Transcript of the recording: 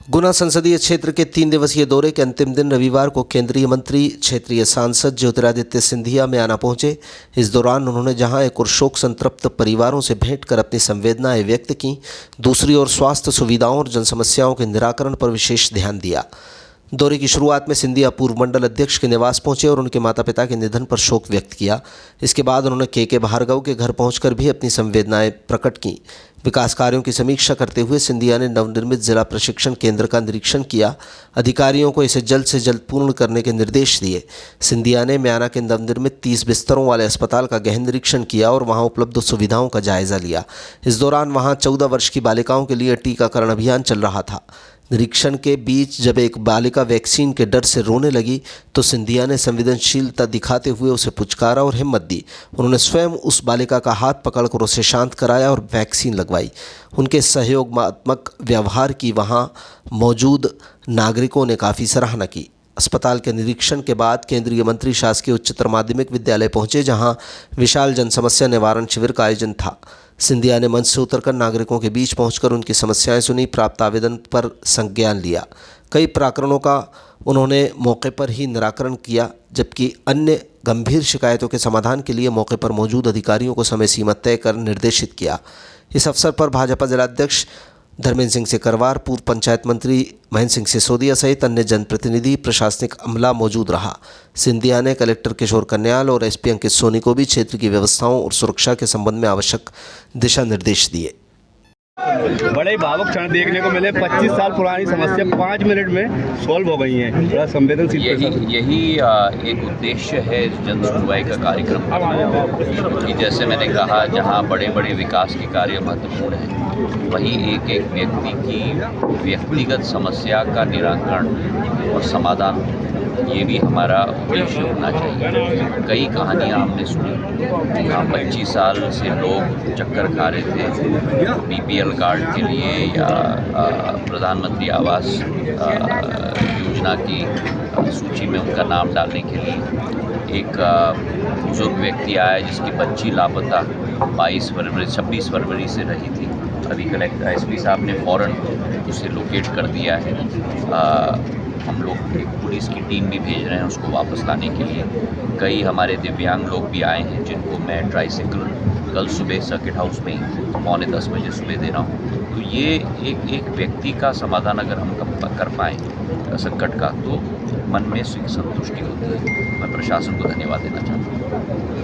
गुना संसदीय क्षेत्र के 3 दिवसीय दौरे के अंतिम दिन रविवार को केंद्रीय मंत्री क्षेत्रीय सांसद ज्योतिरादित्य सिंधिया म्याना पहुंचे। इस दौरान उन्होंने जहां एक और शोक संतप्त परिवारों से भेंट कर अपनी संवेदनाएं व्यक्त की, दूसरी ओर स्वास्थ्य सुविधाओं और जन समस्याओं के निराकरण पर विशेष ध्यान दिया। दौरे की शुरुआत में सिंधिया पूर्व मंडल अध्यक्ष के निवास पहुंचे और उनके माता पिता के निधन पर शोक व्यक्त किया। इसके बाद उन्होंने के भार्गव के घर पहुंचकर भी अपनी संवेदनाएं प्रकट की। विकास कार्यों की समीक्षा करते हुए सिंधिया ने नवनिर्मित जिला प्रशिक्षण केंद्र का निरीक्षण किया। अधिकारियों को इसे जल्द से जल्द पूर्ण करने के निर्देश दिए। सिंधिया ने म्याना के नवनिर्मित 30 बिस्तरों वाले अस्पताल का गहन निरीक्षण किया और वहां उपलब्ध सुविधाओं का जायजा लिया। इस दौरान वहां 14 वर्ष की बालिकाओं के लिए टीकाकरण अभियान चल रहा था। निरीक्षण के बीच जब एक बालिका वैक्सीन के डर से रोने लगी तो सिंधिया ने संवेदनशीलता दिखाते हुए उसे पुचकारा और हिम्मत दी। उन्होंने स्वयं उस बालिका का हाथ पकड़कर उसे शांत कराया और वैक्सीन लगवाई। उनके सहयोगात्मक व्यवहार की वहां मौजूद नागरिकों ने काफ़ी सराहना की। अस्पताल के निरीक्षण के बाद केंद्रीय मंत्री शासकीय उच्चतर माध्यमिक विद्यालय पहुंचे, जहां विशाल जन समस्या निवारण शिविर का आयोजन था। सिंधिया ने मंच से उतरकर नागरिकों के बीच पहुंचकर उनकी समस्याएं सुनी, प्राप्त आवेदन पर संज्ञान लिया। कई प्रकरणों का उन्होंने मौके पर ही निराकरण किया, जबकि अन्य गंभीर शिकायतों के समाधान के लिए मौके पर मौजूद अधिकारियों को समय सीमा तय कर निर्देशित किया। इस अवसर पर भाजपा जिलाध्यक्ष धर्मेंद्र सिंह सिकरवार, पूर्व पंचायत मंत्री महेंद्र सिंह सिसोदिया सहित अन्य जनप्रतिनिधि, प्रशासनिक अमला मौजूद रहा। सिंधिया ने कलेक्टर किशोर कन्याल और एसपी अंकित सोनी को भी क्षेत्र की व्यवस्थाओं और सुरक्षा के संबंध में आवश्यक दिशा निर्देश दिए। बड़े भावुक क्षण देखने को मिले। 25 साल पुरानी समस्या 5 मिनट में सॉल्व हो गई है। बड़ा संवेदनशील यही एक उद्देश्य है जन सुनवाई का कार्यक्रम कि जैसे मैंने कहा, जहाँ बड़े बड़े विकास के कार्य महत्वपूर्ण हैं, वहीं एक एक व्यक्ति की व्यक्तिगत समस्या का निराकरण और समाधान, ये भी हमारा उद्देश्य होना चाहिए। कई कहानियाँ हमने सुनी, जहाँ 25 साल से लोग चक्कर खा रहे थे बीपीएल कार्ड के लिए या प्रधानमंत्री आवास योजना की सूची में उनका नाम डालने के लिए। एक बुजुर्ग व्यक्ति आया जिसकी बच्ची लापता 26 फरवरी से रही थी। अभी कलेक्टर एसपी साहब ने फ़ौरन उसे लोकेट कर दिया है। हम लोग एक पुलिस की टीम भी भेज रहे हैं उसको वापस लाने के लिए। कई हमारे दिव्यांग लोग भी आए हैं जिनको मैं ट्राईसाइकिल कल सुबह सर्किट हाउस में 9:45 बजे सुबह दे रहा हूँ। तो ये एक व्यक्ति का समाधान अगर हम कर पाएँ संकट का, तो मन में सुख संतुष्टि होती है। मैं प्रशासन को धन्यवाद देना चाहता हूँ।